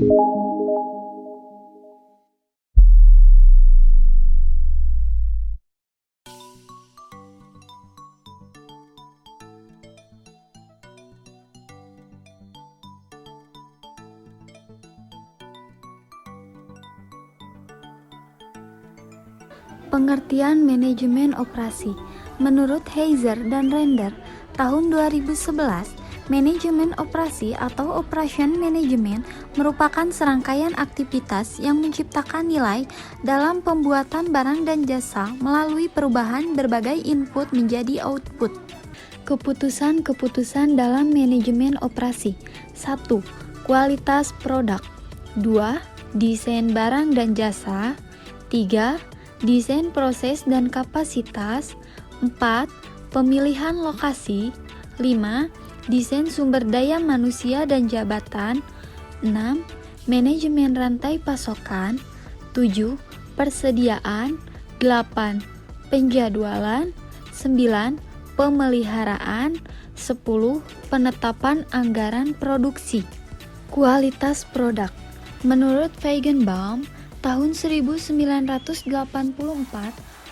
Pengertian manajemen operasi. Menurut Heiser dan Render, tahun 2011, manajemen operasi atau operation management merupakan serangkaian aktivitas yang menciptakan nilai dalam pembuatan barang dan jasa melalui perubahan berbagai input menjadi output. Keputusan-keputusan dalam manajemen operasi. 1. Kualitas produk. 2. Desain barang dan jasa. 3. Desain proses dan kapasitas. 4. Pemilihan lokasi. 5. Desain sumber daya manusia dan jabatan. 6. Manajemen rantai pasokan. 7. Persediaan. 8. Penjadwalan. 9. Pemeliharaan. 10. Penetapan anggaran produksi. Kualitas produk. Menurut Feigenbaum, tahun 1984,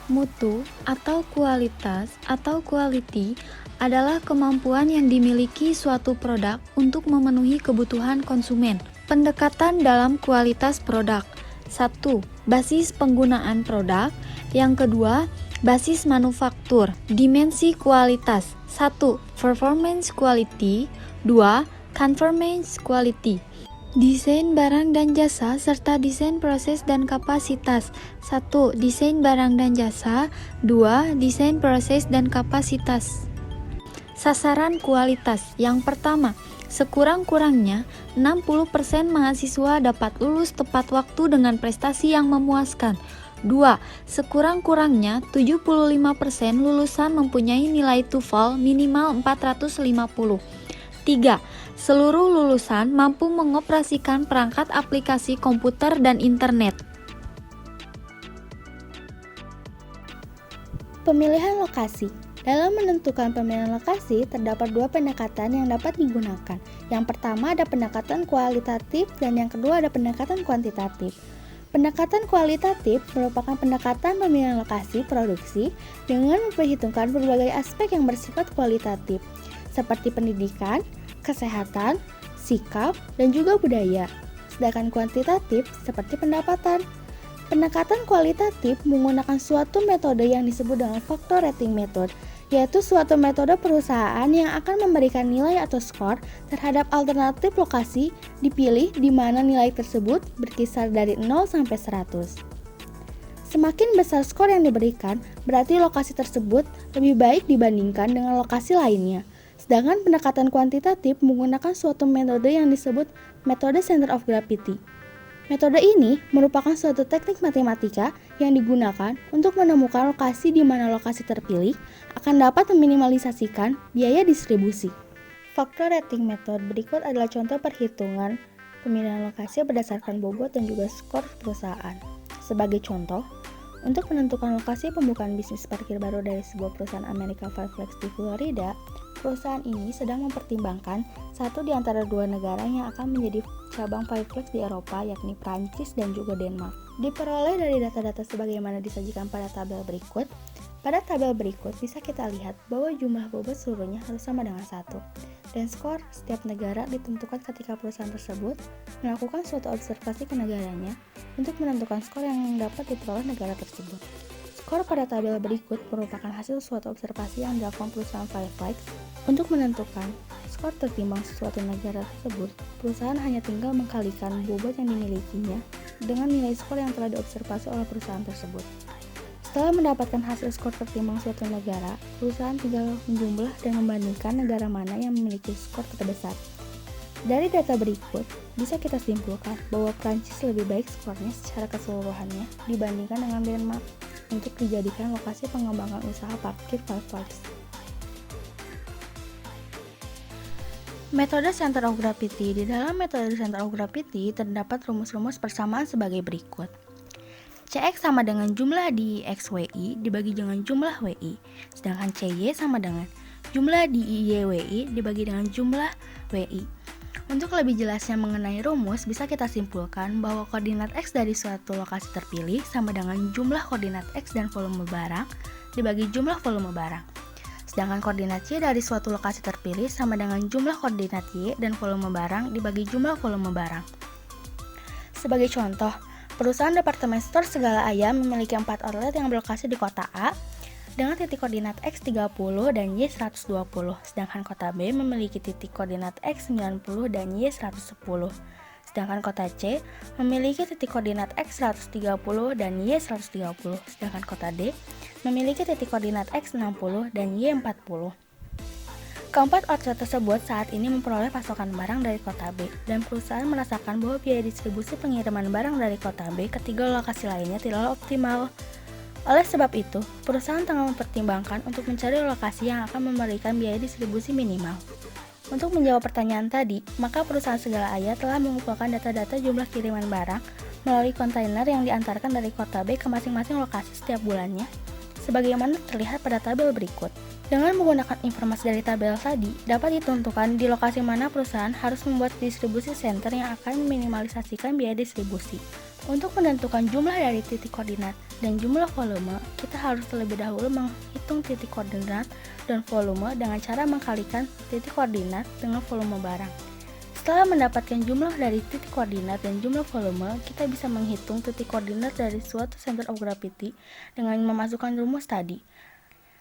mutu atau kualitas atau quality adalah kemampuan yang dimiliki suatu produk untuk memenuhi kebutuhan konsumen. Pendekatan dalam kualitas produk. 1. Basis penggunaan produk. Yang kedua, basis manufaktur. Dimensi kualitas. 1. Performance quality. 2. Conformance quality. Desain barang dan jasa serta desain proses dan kapasitas. 1. Desain barang dan jasa. 2. Desain proses dan kapasitas. Sasaran kualitas. Yang pertama, sekurang-kurangnya 60% mahasiswa dapat lulus tepat waktu dengan prestasi yang memuaskan. 2. Sekurang-kurangnya 75% lulusan mempunyai nilai TOEFL minimal 450. 3. Seluruh lulusan mampu mengoperasikan perangkat aplikasi komputer dan internet. Pemilihan lokasi. Dalam menentukan pemilihan lokasi, terdapat dua pendekatan yang dapat digunakan. Yang pertama ada pendekatan kualitatif dan yang kedua ada pendekatan kuantitatif. Pendekatan kualitatif merupakan pendekatan pemilihan lokasi produksi dengan memperhitungkan berbagai aspek yang bersifat kualitatif, seperti pendidikan, kesehatan, sikap, dan juga budaya. Sedangkan kuantitatif seperti pendapatan. Pendekatan kualitatif menggunakan suatu metode yang disebut dengan factor rating method, yaitu suatu metode perusahaan yang akan memberikan nilai atau skor terhadap alternatif lokasi dipilih di mana nilai tersebut berkisar dari 0 sampai 100. Semakin besar skor yang diberikan, berarti lokasi tersebut lebih baik dibandingkan dengan lokasi lainnya. Sedangkan pendekatan kuantitatif menggunakan suatu metode yang disebut metode center of gravity. Metode ini merupakan suatu teknik matematika yang digunakan untuk menemukan lokasi di mana lokasi terpilih akan dapat meminimalisasikan biaya distribusi. Factor rating method berikut adalah contoh perhitungan pemilihan lokasi berdasarkan bobot dan juga skor perusahaan. Sebagai contoh, untuk menentukan lokasi pembukaan bisnis parkir baru dari sebuah perusahaan Amerika Five Flags di Florida, perusahaan ini sedang mempertimbangkan satu di antara dua negara yang akan menjadi cabang Five Flags di Eropa, yakni Prancis dan juga Denmark. Diperoleh dari data-data sebagaimana disajikan pada tabel berikut. Pada tabel berikut bisa kita lihat bahwa jumlah bobot seluruhnya harus sama dengan 1, dan skor setiap negara ditentukan ketika perusahaan tersebut melakukan suatu observasi ke negaranya untuk menentukan skor yang dapat diperoleh negara tersebut. Skor pada tabel berikut merupakan hasil suatu observasi yang dilakukan perusahaan Five Flags untuk menentukan skor tertimbang suatu negara tersebut. Perusahaan hanya tinggal mengkalikan bobot yang dimilikinya dengan nilai skor yang telah diobservasi oleh perusahaan tersebut. Setelah mendapatkan hasil skor tertimbang suatu negara, perusahaan tinggal menjumlah dan membandingkan negara mana yang memiliki skor terbesar. Dari data berikut, bisa kita simpulkan bahwa Prancis lebih baik skornya secara keseluruhannya dibandingkan dengan Denmark untuk dijadikan lokasi pengembangan usaha parkir Five Flags. Metode center of gravity. Di dalam metode center of gravity terdapat rumus-rumus persamaan sebagai berikut. Cx sama dengan jumlah di XWI dibagi dengan jumlah WI, sedangkan CY sama dengan jumlah di YWI dibagi dengan jumlah WI. Untuk lebih jelasnya mengenai rumus, bisa kita simpulkan bahwa koordinat X dari suatu lokasi terpilih sama dengan jumlah koordinat X dan volume barang dibagi jumlah volume barang. Sedangkan koordinat Y dari suatu lokasi terpilih sama dengan jumlah koordinat Y dan volume barang dibagi jumlah volume barang. Sebagai contoh, perusahaan departemen store Segala Ayam memiliki 4 outlet yang berlokasi di kota A dengan titik koordinat X 30 dan Y 120, sedangkan kota B memiliki titik koordinat X 90 dan Y 110. Sedangkan kota C memiliki titik koordinat X 130 dan Y 130, sedangkan kota D memiliki titik koordinat X 60 dan Y 40. Keempat outlet tersebut saat ini memperoleh pasokan barang dari kota B, dan perusahaan merasakan bahwa biaya distribusi pengiriman barang dari kota B ke 3 lokasi lainnya tidaklah optimal. Oleh sebab itu, perusahaan tengah mempertimbangkan untuk mencari lokasi yang akan memberikan biaya distribusi minimal. Untuk menjawab pertanyaan tadi, maka perusahaan Segala Aya telah mengumpulkan data-data jumlah kiriman barang melalui kontainer yang diantarkan dari kota B ke masing-masing lokasi setiap bulannya, sebagaimana terlihat pada tabel berikut. Dengan menggunakan informasi dari tabel tadi, dapat ditentukan di lokasi mana perusahaan harus membuat distribusi center yang akan meminimalisasikan biaya distribusi. Untuk menentukan jumlah dari titik koordinat dan jumlah volume, kita harus terlebih dahulu menghitung titik koordinat dan volume dengan cara mengkalikan titik koordinat dengan volume barang. Setelah mendapatkan jumlah dari titik koordinat dan jumlah volume, kita bisa menghitung titik koordinat dari suatu center of gravity dengan memasukkan rumus tadi.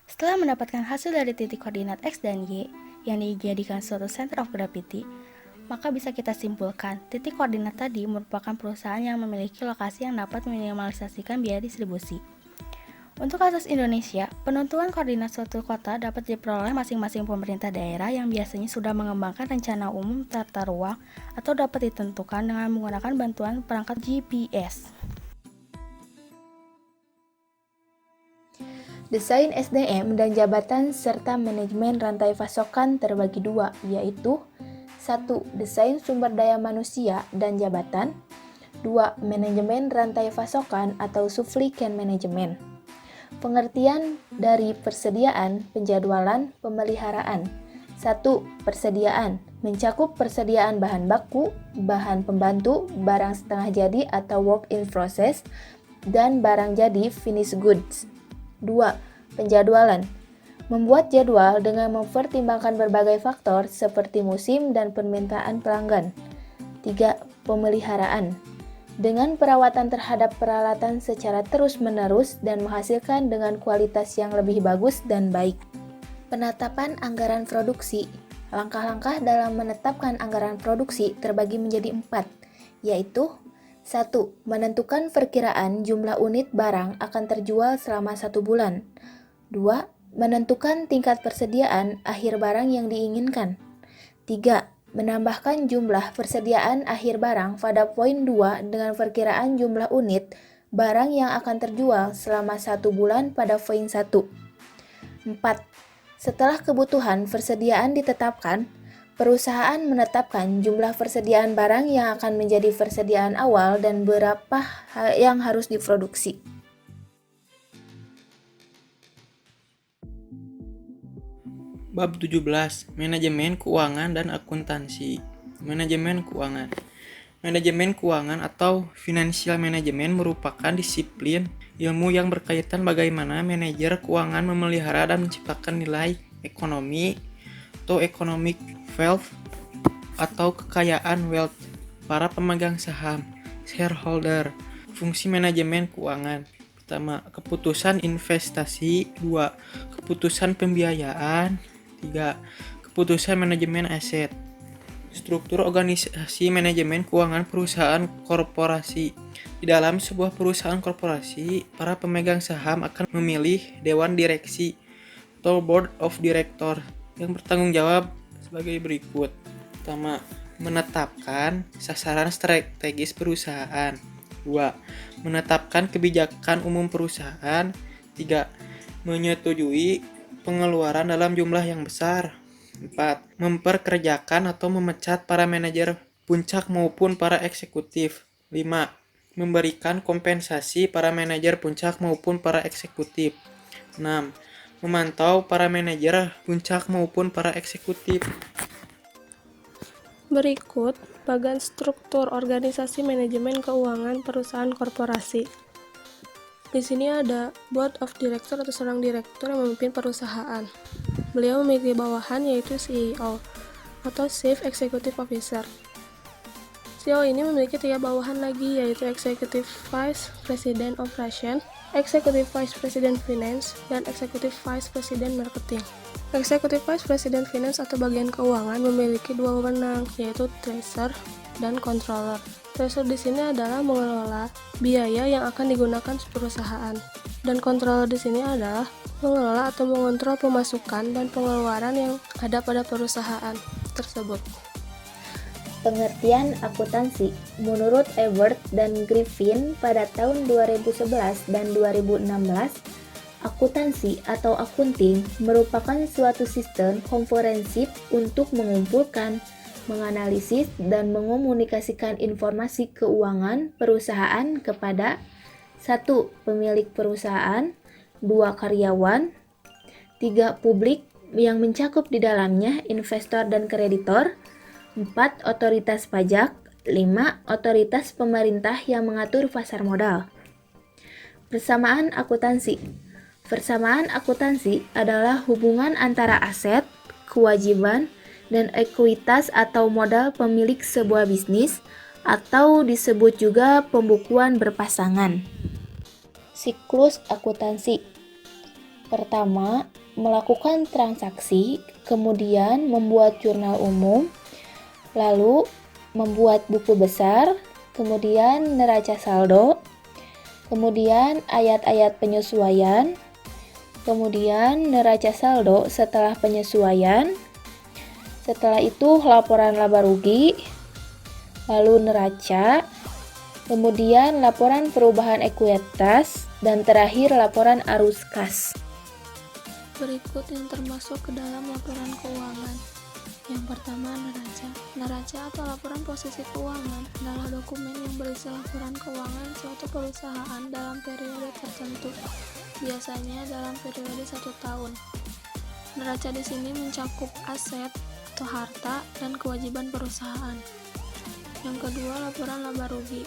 Setelah mendapatkan hasil dari titik koordinat X dan Y yang dijadikan suatu center of gravity, maka bisa kita simpulkan, titik koordinat tadi merupakan perusahaan yang memiliki lokasi yang dapat meminimalisasikan biaya distribusi. Untuk kasus Indonesia, penentuan koordinat suatu kota dapat diperoleh masing-masing pemerintah daerah yang biasanya sudah mengembangkan rencana umum tata ruang atau dapat ditentukan dengan menggunakan bantuan perangkat GPS. Desain SDM dan jabatan serta manajemen rantai pasokan terbagi dua, yaitu 1. Desain sumber daya manusia dan jabatan. 2. Manajemen rantai pasokan atau supply chain management. Pengertian dari persediaan, penjadwalan, pemeliharaan. 1. Persediaan mencakup persediaan bahan baku, bahan pembantu, barang setengah jadi atau work in process, dan barang jadi finished goods. 2. Penjadwalan membuat jadwal dengan mempertimbangkan berbagai faktor seperti musim dan permintaan pelanggan. 3. Pemeliharaan dengan perawatan terhadap peralatan secara terus-menerus dan menghasilkan dengan kualitas yang lebih bagus dan baik. Penetapan anggaran produksi. Langkah-langkah dalam menetapkan anggaran produksi terbagi menjadi 4, yaitu 1. Menentukan perkiraan jumlah unit barang akan terjual selama 1 bulan. 2. Menentukan tingkat persediaan akhir barang yang diinginkan. 3. Menambahkan jumlah persediaan akhir barang pada poin 2 dengan perkiraan jumlah unit barang yang akan terjual selama 1 bulan pada poin 1. 4. Setelah kebutuhan persediaan ditetapkan, perusahaan menetapkan jumlah persediaan barang yang akan menjadi persediaan awal dan berapa yang harus diproduksi. Bab 17. Manajemen keuangan dan akuntansi. Manajemen keuangan. Manajemen keuangan atau financial management merupakan disiplin ilmu yang berkaitan bagaimana manajer keuangan memelihara dan menciptakan nilai ekonomi atau economic wealth atau kekayaan wealth para pemegang saham, shareholder. Fungsi manajemen keuangan. Pertama, keputusan investasi. 2. Keputusan pembiayaan. 3. Keputusan manajemen aset. Struktur organisasi manajemen keuangan perusahaan korporasi. Di dalam sebuah perusahaan korporasi, para pemegang saham akan memilih dewan direksi atau board of director yang bertanggung jawab sebagai berikut. Pertama, menetapkan sasaran strategis perusahaan. 2. Menetapkan kebijakan umum perusahaan. 3. Menyetujui pengeluaran dalam jumlah yang besar. 4. Memperkerjakan atau memecat para manajer puncak maupun para eksekutif. 5. Memberikan kompensasi para manajer puncak maupun para eksekutif. 6. Memantau para manajer puncak maupun para eksekutif. Berikut bagian struktur organisasi manajemen keuangan perusahaan korporasi. Di sini ada Board of Director atau seorang direktur yang memimpin perusahaan. Beliau memiliki bawahan yaitu CEO atau Chief Executive Officer. CEO ini memiliki 3 bawahan lagi yaitu Executive Vice President Operation, Executive Vice President Finance, dan Executive Vice President Marketing. Executive Vice President Finance atau bagian keuangan memiliki 2 wewenang yaitu Treasurer dan Controller. Treasurer di sini adalah mengelola biaya yang akan digunakan perusahaan, dan Controller di sini adalah mengelola atau mengontrol pemasukan dan pengeluaran yang ada pada perusahaan tersebut. Pengertian akuntansi. Menurut Ewert dan Griffin pada tahun 2011 dan 2016, akuntansi atau accounting merupakan suatu sistem komprehensif untuk mengumpulkan, menganalisis, dan mengomunikasikan informasi keuangan perusahaan kepada 1. Pemilik perusahaan, 2. Karyawan, 3. Publik yang mencakup di dalamnya investor dan kreditor, 4. Otoritas pajak, 5. Otoritas pemerintah yang mengatur pasar modal. Persamaan akuntansi. Persamaan akuntansi adalah hubungan antara aset, kewajiban, dan ekuitas atau modal pemilik sebuah bisnis, atau disebut juga pembukuan berpasangan. Siklus akuntansi. Pertama, melakukan transaksi, kemudian membuat jurnal umum, lalu membuat buku besar, kemudian neraca saldo, kemudian ayat-ayat penyesuaian, kemudian neraca saldo setelah penyesuaian, setelah itu laporan laba rugi, lalu neraca, kemudian laporan perubahan ekuitas, dan terakhir laporan arus kas. Berikut yang termasuk ke dalam laporan keuangan. Yang pertama, neraca. Neraca atau laporan posisi keuangan adalah dokumen yang berisi laporan keuangan suatu perusahaan dalam periode tertentu, biasanya dalam periode 1 tahun. Neraca di sini mencakup aset atau harta dan kewajiban perusahaan. Yang kedua, laporan laba rugi,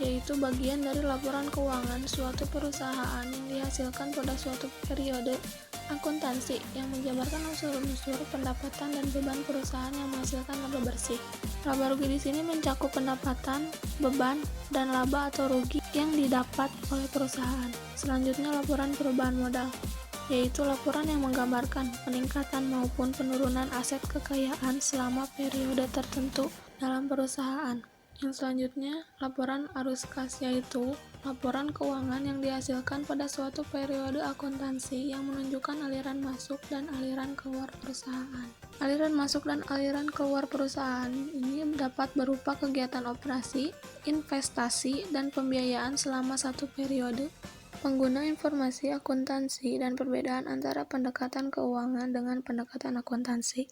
yaitu bagian dari laporan keuangan suatu perusahaan yang dihasilkan pada suatu periode akuntansi yang menjabarkan unsur-unsur pendapatan dan beban perusahaan yang menghasilkan laba bersih. Laba rugi di sini mencakup pendapatan, beban, dan laba atau rugi yang didapat oleh perusahaan. Selanjutnya, laporan perubahan modal, yaitu laporan yang menggambarkan peningkatan maupun penurunan aset kekayaan selama periode tertentu dalam perusahaan. Yang selanjutnya, laporan arus kas, yaitu laporan keuangan yang dihasilkan pada suatu periode akuntansi yang menunjukkan aliran masuk dan aliran keluar perusahaan. Aliran masuk dan aliran keluar perusahaan ini dapat berupa kegiatan operasi, investasi, dan pembiayaan selama satu periode. Pengguna informasi akuntansi dan perbedaan antara pendekatan keuangan dengan pendekatan akuntansi.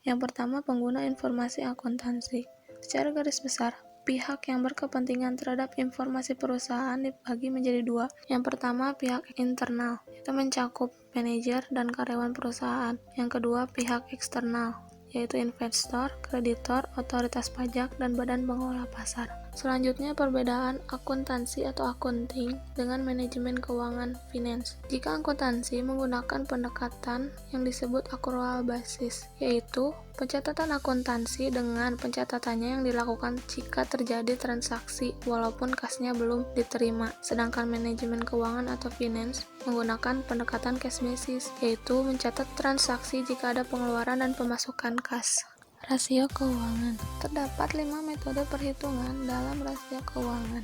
Yang pertama, pengguna informasi akuntansi. Secara garis besar, pihak yang berkepentingan terhadap informasi perusahaan dibagi menjadi 2. Yang pertama, pihak internal, itu mencakup manajer dan karyawan perusahaan. Yang kedua, pihak eksternal, yaitu investor, kreditor, otoritas pajak, dan badan pengelola pasar. Selanjutnya, perbedaan akuntansi atau accounting dengan manajemen keuangan finance. Jika akuntansi menggunakan pendekatan yang disebut accrual basis, yaitu pencatatan akuntansi dengan pencatatannya yang dilakukan jika terjadi transaksi walaupun kasnya belum diterima. Sedangkan manajemen keuangan atau finance menggunakan pendekatan cash basis, yaitu mencatat transaksi jika ada pengeluaran dan pemasukan kas. Rasio keuangan. Terdapat 5 metode perhitungan dalam rasio keuangan.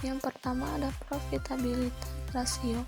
Yang pertama ada profitability ratio,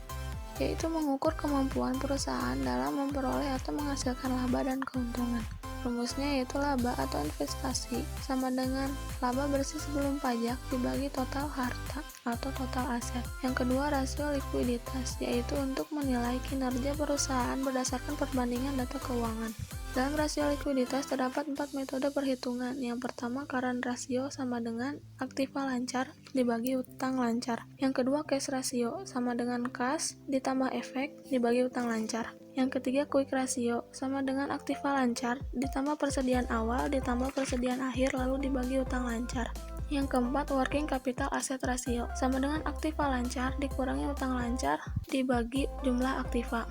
yaitu mengukur kemampuan perusahaan dalam memperoleh atau menghasilkan laba dan keuntungan. Rumusnya yaitu laba atau investasi sama dengan laba bersih sebelum pajak dibagi total harta atau total aset. Yang kedua, rasio likuiditas, yaitu untuk menilai kinerja perusahaan berdasarkan perbandingan data keuangan. Dalam rasio likuiditas terdapat 4 metode perhitungan. Yang pertama, current ratio sama dengan aktiva lancar dibagi utang lancar. Yang kedua, cash ratio sama dengan kas ditambah efek dibagi utang lancar. Yang ketiga, quick ratio sama dengan aktiva lancar ditambah persediaan awal ditambah persediaan akhir lalu dibagi utang lancar. Yang keempat, working capital asset ratio sama dengan aktiva lancar dikurangi utang lancar dibagi jumlah aktiva.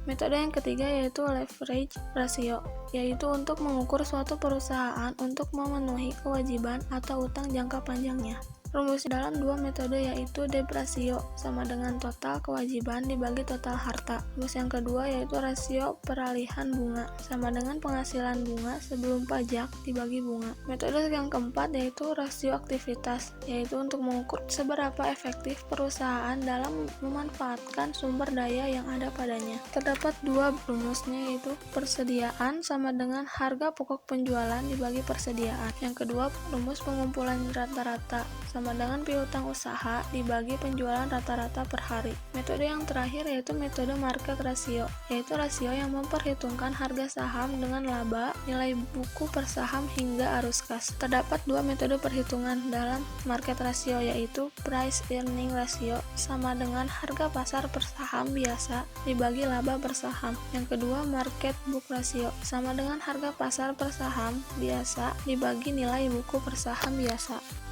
Metode yang ketiga yaitu leverage ratio, yaitu untuk mengukur suatu perusahaan untuk memenuhi kewajiban atau utang jangka panjangnya. Rumus dalam dua metode yaitu debt ratio sama dengan total kewajiban dibagi total harta. Rumus yang kedua yaitu rasio peralihan bunga sama dengan penghasilan bunga sebelum pajak dibagi bunga. Metode yang keempat yaitu rasio aktivitas, yaitu untuk mengukur seberapa efektif perusahaan dalam memanfaatkan sumber daya yang ada padanya. Terdapat dua rumusnya yaitu persediaan sama dengan harga pokok penjualan dibagi persediaan. Yang kedua rumus pengumpulan rata-rata sama dengan piutang usaha dibagi penjualan rata-rata per hari. Metode yang terakhir yaitu metode market ratio, yaitu rasio yang memperhitungkan harga saham dengan laba, nilai buku per saham hingga arus kas. Terdapat dua metode perhitungan dalam market ratio yaitu price earning ratio sama dengan harga pasar per saham biasa dibagi laba per saham. Yang kedua market book ratio sama dengan harga pasar per saham biasa dibagi nilai buku per saham biasa.